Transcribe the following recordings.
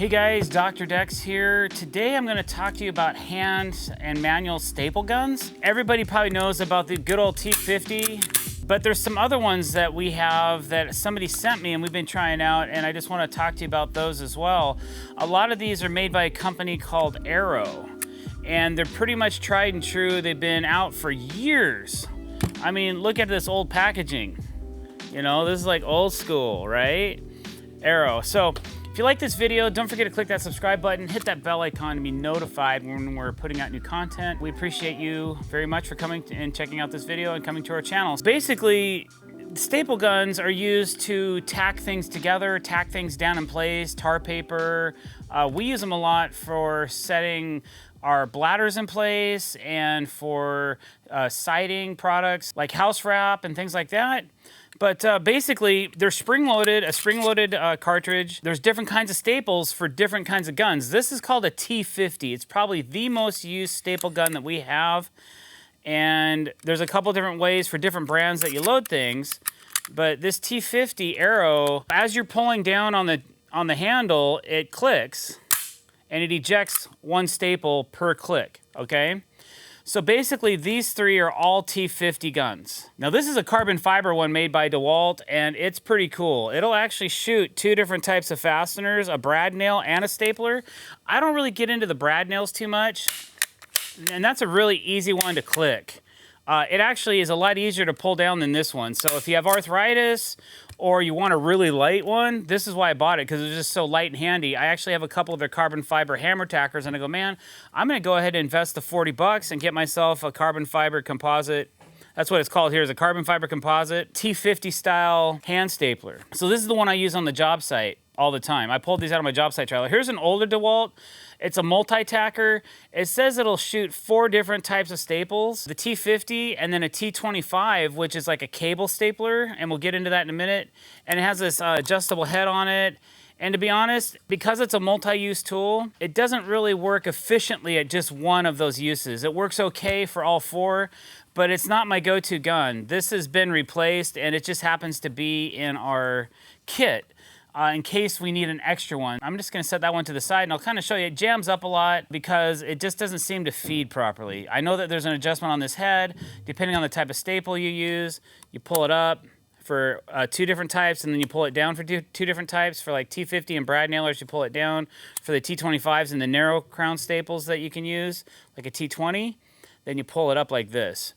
Hey guys, Dr. Decks here. Today I'm going to talk to you about hand and manual staple guns. Everybody probably knows about the good old T50, but there's some other ones that we have that somebody sent me and we've been trying out, and I just want to talk to you about those as well. A lot of these are made by a company called Arrow, and they're pretty much tried and true. They've been out for years. I mean, look at this old packaging. You know, this is like old school, right? Arrow. So if you like this video, don't forget to click that subscribe button, hit that bell icon to be notified when we're putting out new content. We appreciate you very much for coming and checking out this video and coming to our channel. Basically, staple guns are used to tack things together, tack things down in place, tar paper. We use them a lot for setting our bladders in place and for siding products like house wrap and things like that. But basically, they're spring-loaded, a spring-loaded cartridge. There's different kinds of staples for different kinds of guns. This is called a T50. It's probably the most used staple gun that we have. And there's a couple different ways for different brands that you load things. But this T50 Arrow, as you're pulling down on the handle, it clicks, and it ejects one staple per click, okay? So basically, these three are all T50 guns. Now, this is a carbon fiber one made by DeWalt, and it's pretty cool. It'll actually shoot two different types of fasteners, a brad nail and a stapler. I don't really get into the brad nails too much, and that's a really easy one to click. It actually is a lot easier to pull down than this one. So if you have arthritis or you want a really light one, this is why I bought it, because it's just so light and handy. I actually have a couple of their carbon fiber hammer tackers, and I go, man, I'm gonna go ahead and invest the 40 bucks and get myself a carbon fiber composite. That's what it's called here, is a carbon fiber composite T50 style hand stapler. So this is the one I use on the job site all the time. I pulled these out of my job site trailer. Here's an older DeWalt. It's a multi-tacker. It says it'll shoot 4 different types of staples, the T50 and then a T25, which is like a cable stapler, and we'll get into that in a minute. And it has this adjustable head on it. And to be honest, because it's a multi-use tool, it doesn't really work efficiently at just one of those uses. It works okay for all 4, but it's not my go-to gun. This has been replaced, and it just happens to be in our kit. In case we need an extra one. I'm just gonna set that one to the side, and I'll kind of show you. It jams up a lot because it just doesn't seem to feed properly. I know that there's an adjustment on this head. Depending on the type of staple you use, you pull it up for 2 different types, and then you pull it down for two different types. For like T50 and brad nailers, you pull it down. For the T25s and the narrow crown staples that you can use, like a T20, then you pull it up like this.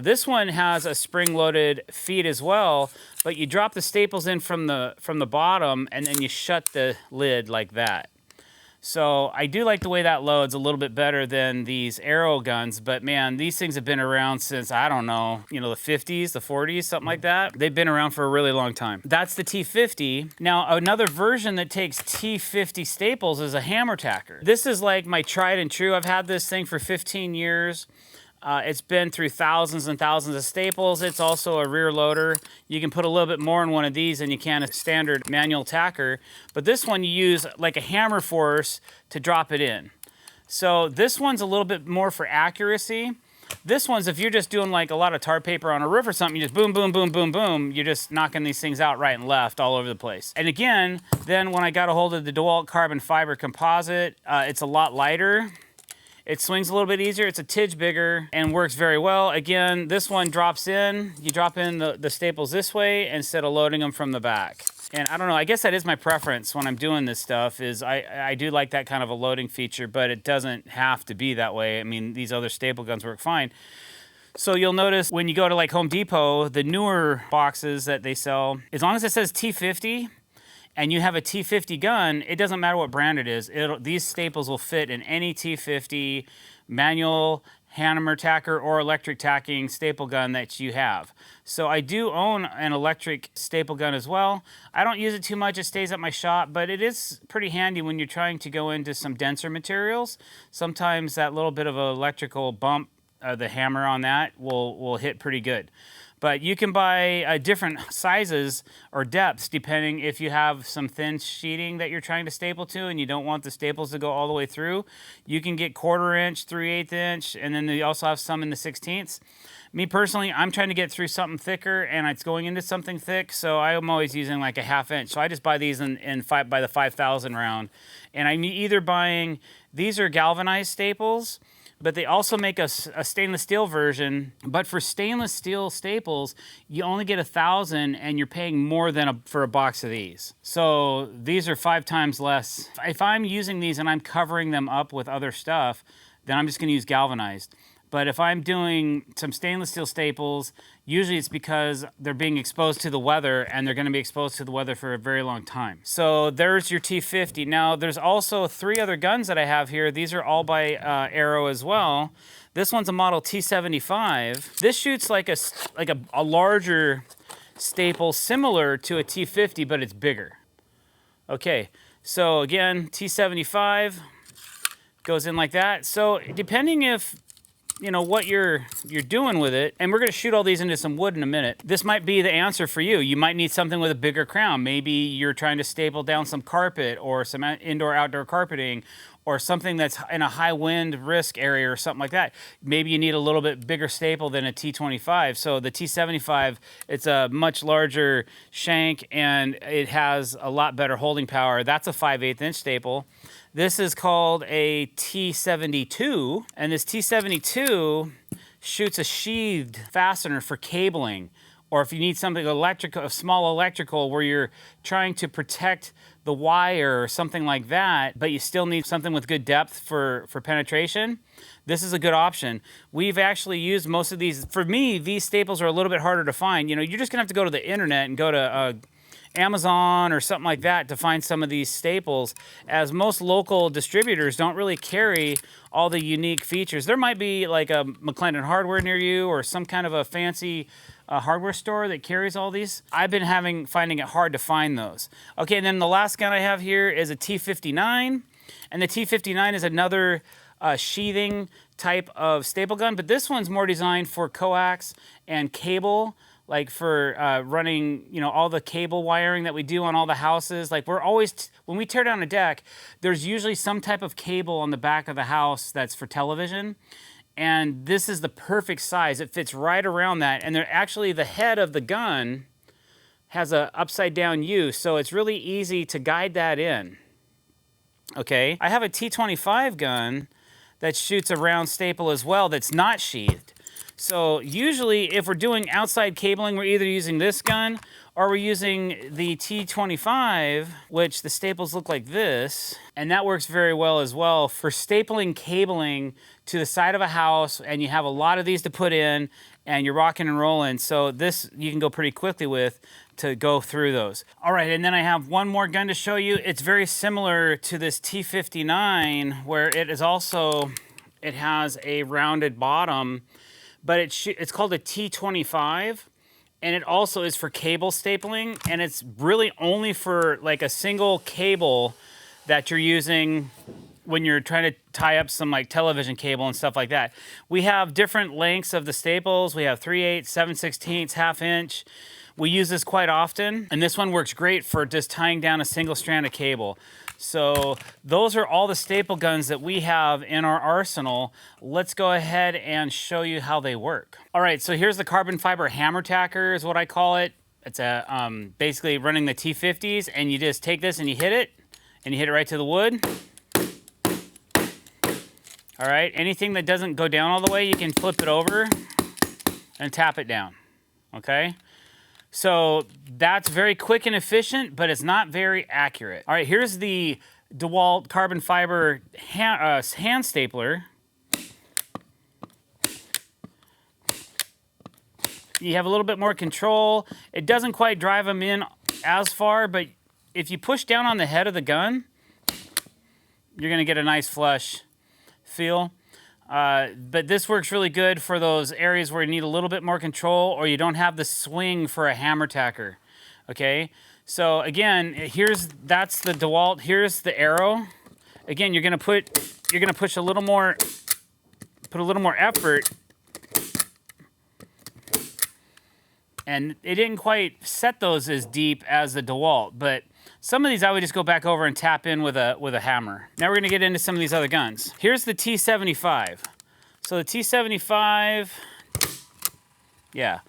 This one has a spring-loaded feed as well, but you drop the staples in from the bottom, and then you shut the lid like that. So I do like the way that loads a little bit better than these Arrow guns, but man, these things have been around since, I don't know, you know, the 50s, the 40s, something like that. They've been around for a really long time. That's the T50. Now, another version that takes T50 staples is a hammer tacker. This is like my tried and true. I've had this thing for 15 years. It's been through thousands and thousands of staples. It's also a rear loader. You can put a little bit more in one of these than you can a standard manual tacker. But this one you use like a hammer force to drop it in. So this one's a little bit more for accuracy. This one's, if you're just doing like a lot of tar paper on a roof or something, you just boom, boom, boom, boom, boom. You're just knocking these things out right and left all over the place. And again, then when I got a hold of the DeWalt carbon fiber composite, it's a lot lighter. It swings a little bit easier, it's a tidge bigger, and works very well. Again, this one drops in, you drop in the staples this way instead of loading them from the back. And I don't know, I guess that is my preference when I'm doing this stuff, is I do like that kind of a loading feature, but it doesn't have to be that way. I mean, these other staple guns work fine. So you'll notice when you go to like Home Depot, the newer boxes that they sell, as long as it says T50, and you have a T50 gun, it doesn't matter what brand it is. These staples will fit in any T50 manual, hammer tacker, or electric tacking staple gun that you have. So I do own an electric staple gun as well. I don't use it too much, it stays at my shop, but it is pretty handy when you're trying to go into some denser materials. Sometimes that little bit of an electrical bump, the hammer on that will hit pretty good. But you can buy different sizes or depths depending if you have some thin sheeting that you're trying to staple to and you don't want the staples to go all the way through. You can get 1/4 inch, 3/8 inch, and then they also have some in the 16ths. Me personally, I'm trying to get through something thicker and it's going into something thick, so I'm always using like a 1/2 inch. So I just buy these by the 5,000 round. And I'm either buying, these are galvanized staples, but they also make a stainless steel version. But for stainless steel staples, you only get 1,000 and you're paying more than for a box of these. So these are 5 times less. If I'm using these and I'm covering them up with other stuff, then I'm just gonna use galvanized. But if I'm doing some stainless steel staples, usually it's because they're being exposed to the weather and they're gonna be exposed to the weather for a very long time. So there's your T50. Now there's also 3 other guns that I have here. These are all by Arrow as well. This one's a model T75. This shoots like a larger staple similar to a T50, but it's bigger. Okay, so again, T75 goes in like that. So depending if you know what you're doing with it, and we're gonna shoot all these into some wood in a minute. This might be the answer for you. You might need something with a bigger crown. Maybe you're trying to staple down some carpet or some indoor-outdoor carpeting or something that's in a high wind risk area or something like that. Maybe you need a little bit bigger staple than a T25. So the T75, it's a much larger shank and it has a lot better holding power. That's a 5/8 inch staple. This is called a T72, and this T72 shoots a sheathed fastener for cabling, or if you need something electrical, a small electrical where you're trying to protect the wire or something like that, but you still need something with good depth for penetration, this is a good option. We've actually used most of these. For me, these staples are a little bit harder to find. You know, you're just gonna have to go to the internet and go to Amazon or something like that to find some of these staples, as most local distributors don't really carry all the unique features. There might be like a McLendon Hardware near you or some kind of a fancy hardware store that carries all these. I've been finding it hard to find those. Okay, and then the last gun I have here is a T59, and the T59 is another sheathing type of staple gun, but this one's more designed for coax and cable, like for running, you know, all the cable wiring that we do on all the houses. Like we're always, when we tear down a deck, there's usually some type of cable on the back of the house that's for television. And this is the perfect size. It fits right around that. And they're actually, the head of the gun has a upside down U, so it's really easy to guide that in. Okay, I have a T25 gun that shoots a round staple as well that's not sheathed. So usually if we're doing outside cabling, we're either using this gun or we're using the T25, which the staples look like this, and that works very well as well for stapling cabling to the side of a house, and you have a lot of these to put in and you're rocking and rolling. So this you can go pretty quickly with to go through those. All right, and then I have one more gun to show you. It's very similar to this T59 where it is also, it has a rounded bottom, but it's called a T25, and it also is for cable stapling, and it's really only for like a single cable that you're using when you're trying to tie up some like television cable and stuff like that. We have different lengths of the staples. We have 3/8, 7/16, 1/2 inch. We use this quite often, and this one works great for just tying down a single strand of cable. So those are all the staple guns that we have in our arsenal. Let's go ahead and show you how they work. All right, so here's the carbon fiber hammer tacker is what I call it. It's basically running the T50s, and you just take this and you hit it right to the wood. All right, anything that doesn't go down all the way, you can flip it over and tap it down, okay? So that's very quick and efficient, but it's not very accurate. All right, here's the DeWalt carbon fiber hand stapler. You have a little bit more control. It doesn't quite drive them in as far, but if you push down on the head of the gun, you're gonna get a nice flush feel. But this works really good for those areas where you need a little bit more control or you don't have the swing for a hammer tacker, okay? So again, that's the DeWalt, here's the Arrow. Again, you're gonna push a little more, put a little more effort. And it didn't quite set those as deep as the DeWalt, but some of these I would just go back over and tap in with a hammer. Now we're gonna get into some of these other guns. Here's the T75. So the T75, yeah.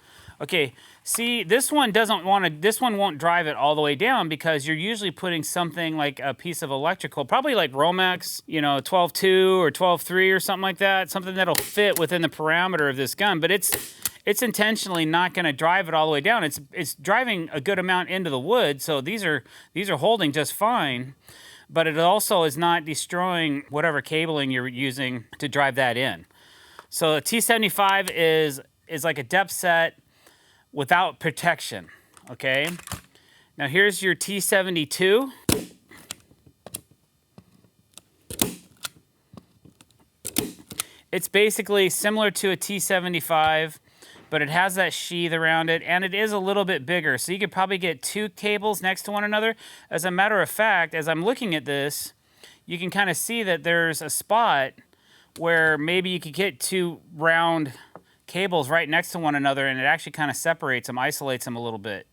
Okay, see, this one won't drive it all the way down because you're usually putting something like a piece of electrical, probably like Romex, you know, 12.2 or 12.3 or something like that, something that'll fit within the parameter of this gun, but it's intentionally not going to drive it all the way down. It's driving a good amount into the wood, so these are holding just fine, but it also is not destroying whatever cabling you're using to drive that in. So the T75 is like a depth set without protection, okay? Now here's your T72. It's basically similar to a T75, but it has that sheath around it, and it is a little bit bigger, so you could probably get two cables next to one another. As a matter of fact, as I'm looking at this, you can kind of see that there's a spot where maybe you could get two round cables right next to one another, and it actually kind of separates them, isolates them a little bit.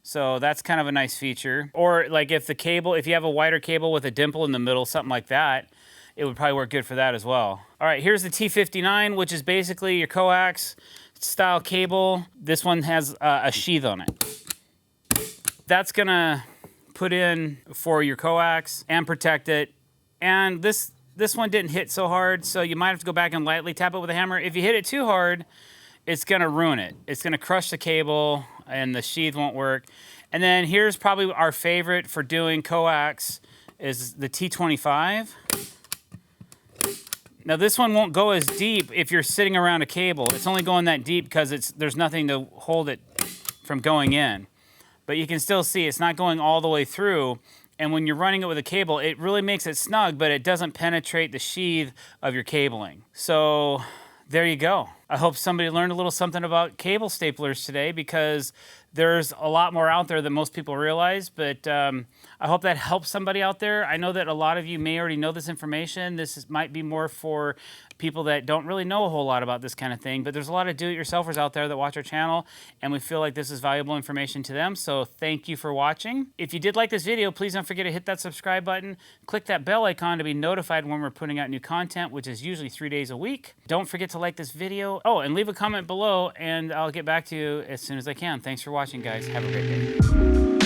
So that's kind of a nice feature. Or like if you have a wider cable with a dimple in the middle, something like that, it would probably work good for that as well. All right, here's the T59, which is basically your coax style cable. This one has a sheath on it. That's gonna put in for your coax and protect it. And this one didn't hit so hard, so you might have to go back and lightly tap it with a hammer. If you hit it too hard, it's gonna ruin it. It's gonna crush the cable and the sheath won't work. And then here's probably our favorite for doing coax is the T25. Now this one won't go as deep if you're sitting around a cable. It's only going that deep because there's nothing to hold it from going in. But you can still see it's not going all the way through. And when you're running it with a cable, it really makes it snug, but it doesn't penetrate the sheath of your cabling. So there you go. I hope somebody learned a little something about cable staplers today, because there's a lot more out there than most people realize, but I hope that helps somebody out there. I know that a lot of you may already know this information. Might be more for people that don't really know a whole lot about this kind of thing, but there's a lot of do-it-yourselfers out there that watch our channel, and we feel like this is valuable information to them, so thank you for watching. If you did like this video, please don't forget to hit that subscribe button, click that bell icon to be notified when we're putting out new content, which is usually 3 days a week. Don't forget to like this video. Oh, and leave a comment below, and I'll get back to you as soon as I can. Thanks for watching, guys. Have a great day.